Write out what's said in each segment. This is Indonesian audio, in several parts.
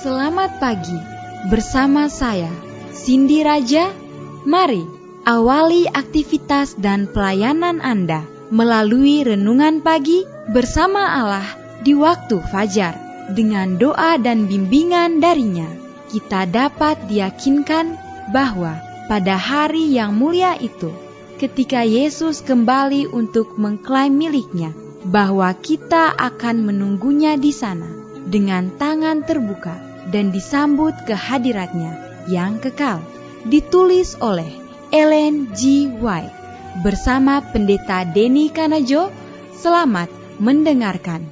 Selamat pagi, bersama saya, Cindy Raja. Mari awali aktivitas dan pelayanan Anda melalui renungan pagi bersama Allah di waktu fajar. Dengan doa dan bimbingan darinya, kita dapat diyakinkan bahwa pada hari yang mulia itu, ketika Yesus kembali untuk mengklaim miliknya, bahwa kita akan menunggunya di sana dengan tangan terbuka dan disambut ke hadiratnya yang kekal. Ditulis oleh Ellen G. White bersama Pendeta Denny Kanajo. Selamat mendengarkan.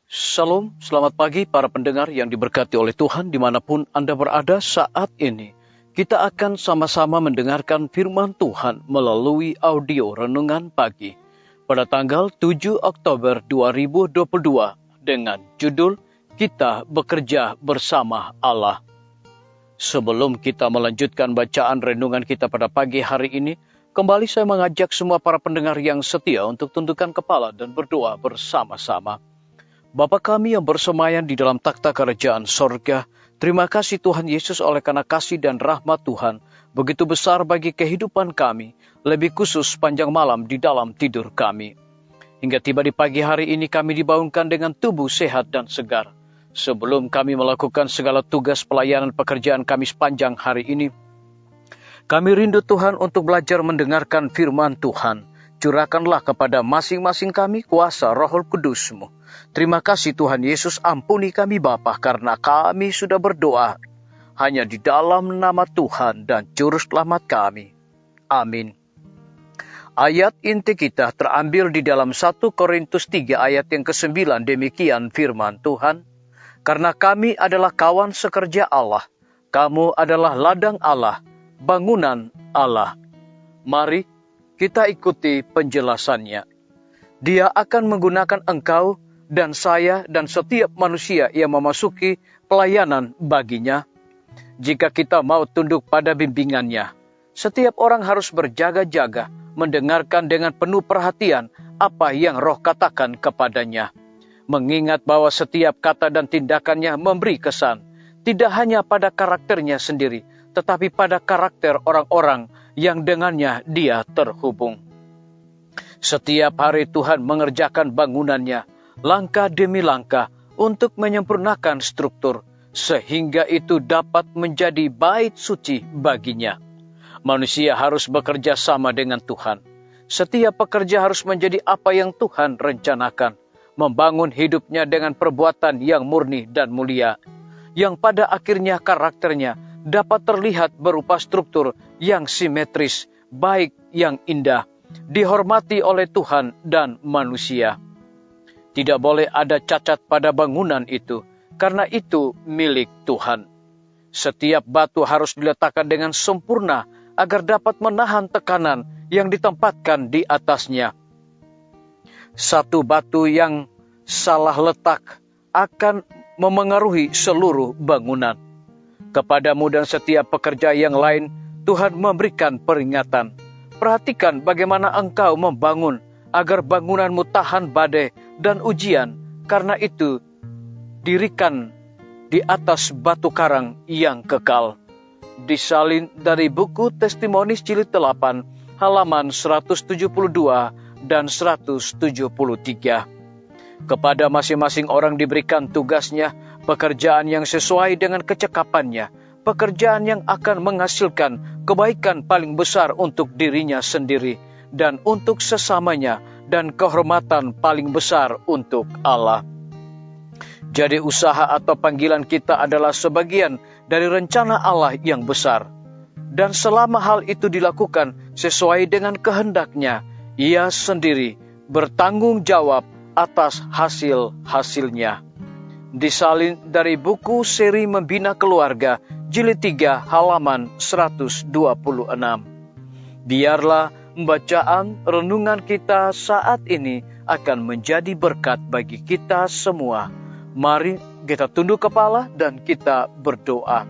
Shalom, selamat pagi para pendengar yang diberkati oleh Tuhan dimanapun Anda berada saat ini. Kita akan sama-sama mendengarkan firman Tuhan melalui audio renungan pagi pada tanggal 7 Oktober 2022 dengan judul Kita Bekerja Bersama Allah. Sebelum kita melanjutkan bacaan renungan kita pada pagi hari ini, kembali saya mengajak semua para pendengar yang setia untuk tundukkan kepala dan berdoa bersama-sama. Bapa kami yang bersemayam di dalam takhta kerajaan sorga, terima kasih Tuhan Yesus oleh karena kasih dan rahmat Tuhan begitu besar bagi kehidupan kami, lebih khusus sepanjang malam di dalam tidur kami. Hingga tiba di pagi hari ini kami dibangunkan dengan tubuh sehat dan segar. Sebelum kami melakukan segala tugas pelayanan pekerjaan kami sepanjang hari ini, kami rindu Tuhan untuk belajar mendengarkan firman Tuhan. Curahkanlah kepada masing-masing kami kuasa Roh Kudus-Mu. Terima kasih Tuhan Yesus, ampuni kami Bapa karena kami sudah berdoa hanya di dalam nama Tuhan dan Juru Selamat kami. Amin. Ayat inti kita terambil di dalam 1 Korintus 3 ayat yang ke-9. Demikian firman Tuhan. Karena kami adalah kawan sekerja Allah, kamu adalah ladang Allah, bangunan Allah. Mari kita ikuti penjelasannya. Dia akan menggunakan engkau dan saya dan setiap manusia yang memasuki pelayanan baginya. Jika kita mau tunduk pada bimbingannya, setiap orang harus berjaga-jaga, mendengarkan dengan penuh perhatian apa yang Roh katakan kepadanya. Mengingat bahwa setiap kata dan tindakannya memberi kesan, tidak hanya pada karakternya sendiri, tetapi pada karakter orang-orang yang dengannya dia terhubung. Setiap hari Tuhan mengerjakan bangunannya, langkah demi langkah, untuk menyempurnakan struktur, sehingga itu dapat menjadi bait suci baginya. Manusia harus bekerja sama dengan Tuhan. Setiap pekerja harus menjadi apa yang Tuhan rencanakan, membangun hidupnya dengan perbuatan yang murni dan mulia, yang pada akhirnya karakternya dapat terlihat berupa struktur yang simetris, baik yang indah, dihormati oleh Tuhan dan manusia. Tidak boleh ada cacat pada bangunan itu, karena itu milik Tuhan. Setiap batu harus diletakkan dengan sempurna agar dapat menahan tekanan yang ditempatkan di atasnya. Satu batu yang salah letak akan memengaruhi seluruh bangunan. Kepadamu dan setiap pekerja yang lain, Tuhan memberikan peringatan. Perhatikan bagaimana engkau membangun agar bangunanmu tahan badai dan ujian. Karena itu, dirikan di atas batu karang yang kekal. Disalin dari buku Testimonis jilid 8, halaman 172 dan 173. Kepada masing-masing orang diberikan tugasnya, pekerjaan yang sesuai dengan kecekapannya, pekerjaan yang akan menghasilkan kebaikan paling besar untuk dirinya sendiri dan untuk sesamanya, dan kehormatan paling besar untuk Allah. Jadi usaha atau panggilan kita adalah sebagian dari rencana Allah yang besar. Dan selama hal itu dilakukan sesuai dengan kehendaknya, Ia sendiri bertanggung jawab atas hasil-hasilnya. Disalin dari buku seri Membina Keluarga, jilid 3, halaman 126. Biarlah bacaan renungan kita saat ini akan menjadi berkat bagi kita semua. Mari kita tunduk kepala dan kita berdoa.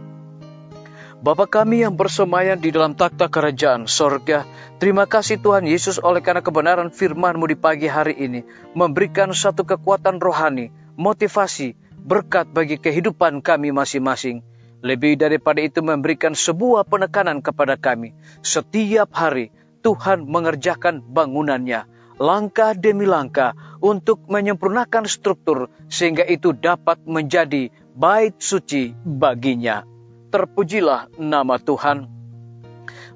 Bapa kami yang bersemayam di dalam takhta kerajaan sorga, terima kasih Tuhan Yesus oleh karena kebenaran firman-Mu di pagi hari ini, memberikan satu kekuatan rohani, motivasi, berkat bagi kehidupan kami masing-masing. Lebih daripada itu memberikan sebuah penekanan kepada kami. Setiap hari Tuhan mengerjakan bangunannya, langkah demi langkah untuk menyempurnakan struktur sehingga itu dapat menjadi bait suci baginya. Terpujilah nama Tuhan.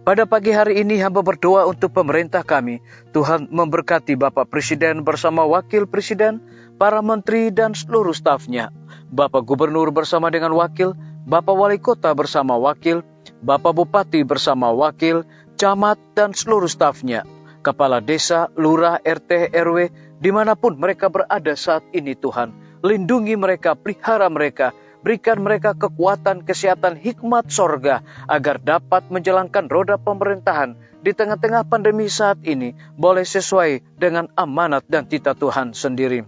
Pada pagi hari ini hamba berdoa untuk pemerintah kami. Tuhan memberkati Bapak Presiden bersama Wakil Presiden, para menteri dan seluruh stafnya. Bapak Gubernur bersama dengan wakil, Bapak Wali Kota bersama wakil, Bapak Bupati bersama wakil, camat dan seluruh stafnya. Kepala desa, lurah, RT, RW, dimanapun mereka berada saat ini Tuhan. Lindungi mereka, pelihara mereka. Berikan mereka kekuatan, kesehatan, hikmat sorga agar dapat menjalankan roda pemerintahan di tengah-tengah pandemi saat ini boleh sesuai dengan amanat dan titah Tuhan sendiri.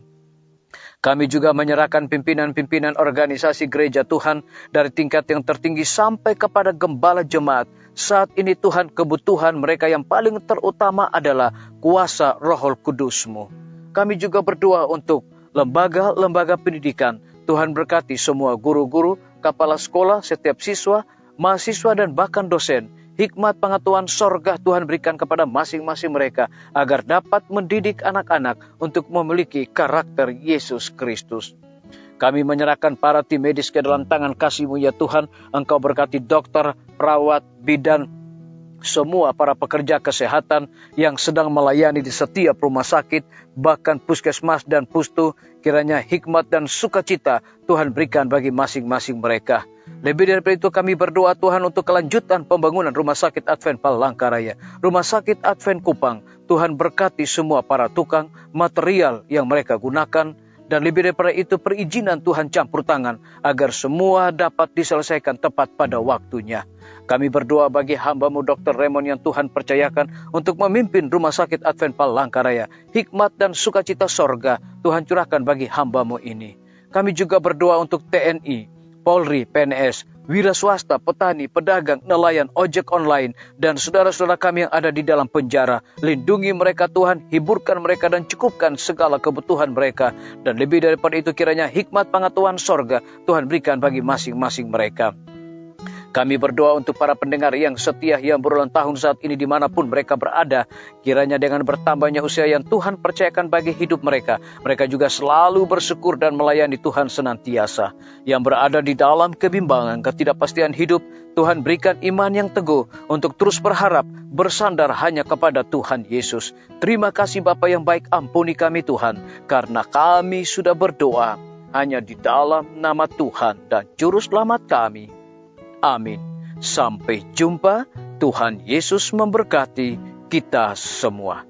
Kami juga menyerahkan pimpinan-pimpinan organisasi gereja Tuhan dari tingkat yang tertinggi sampai kepada gembala jemaat. Saat ini Tuhan, kebutuhan mereka yang paling terutama adalah kuasa Roh Kudus-Mu. Kami juga berdoa untuk lembaga-lembaga pendidikan. Tuhan berkati semua guru-guru, kepala sekolah, setiap siswa, mahasiswa dan bahkan dosen. Hikmat pengetahuan sorga Tuhan berikan kepada masing-masing mereka agar dapat mendidik anak-anak untuk memiliki karakter Yesus Kristus. Kami menyerahkan para tim medis ke dalam tangan kasih-Mu ya Tuhan. Engkau berkati dokter, perawat, bidan, semua para pekerja kesehatan yang sedang melayani di setiap rumah sakit, bahkan puskesmas dan pustu, kiranya hikmat dan sukacita Tuhan berikan bagi masing-masing mereka. Lebih daripada itu kami berdoa Tuhan untuk kelanjutan pembangunan Rumah Sakit Advent Palangkaraya, Rumah Sakit Advent Kupang. Tuhan berkati semua para tukang, material yang mereka gunakan, dan lebih daripada itu perizinan Tuhan campur tangan agar semua dapat diselesaikan tepat pada waktunya. Kami berdoa bagi hamba-Mu Dr. Raymond yang Tuhan percayakan untuk memimpin Rumah Sakit Advent Palangkaraya. Hikmat dan sukacita sorga Tuhan curahkan bagi hamba-Mu ini. Kami juga berdoa untuk TNI, Polri, PNS, wira swasta, petani, pedagang, nelayan, ojek online, dan saudara-saudara kami yang ada di dalam penjara. Lindungi mereka Tuhan, hiburkan mereka dan cukupkan segala kebutuhan mereka. Dan lebih daripada itu kiranya hikmat pengetahuan sorga Tuhan berikan bagi masing-masing mereka. Kami berdoa untuk para pendengar yang setia yang berulang tahun saat ini dimanapun mereka berada. Kiranya dengan bertambahnya usia yang Tuhan percayakan bagi hidup mereka, mereka juga selalu bersyukur dan melayani Tuhan senantiasa. Yang berada di dalam kebimbangan, ketidakpastian hidup, Tuhan berikan iman yang teguh untuk terus berharap, bersandar hanya kepada Tuhan Yesus. Terima kasih Bapa yang baik, ampuni kami Tuhan, karena kami sudah berdoa hanya di dalam nama Tuhan dan Juru Selamat kami. Amin. Sampai jumpa. Tuhan Yesus memberkati kita semua.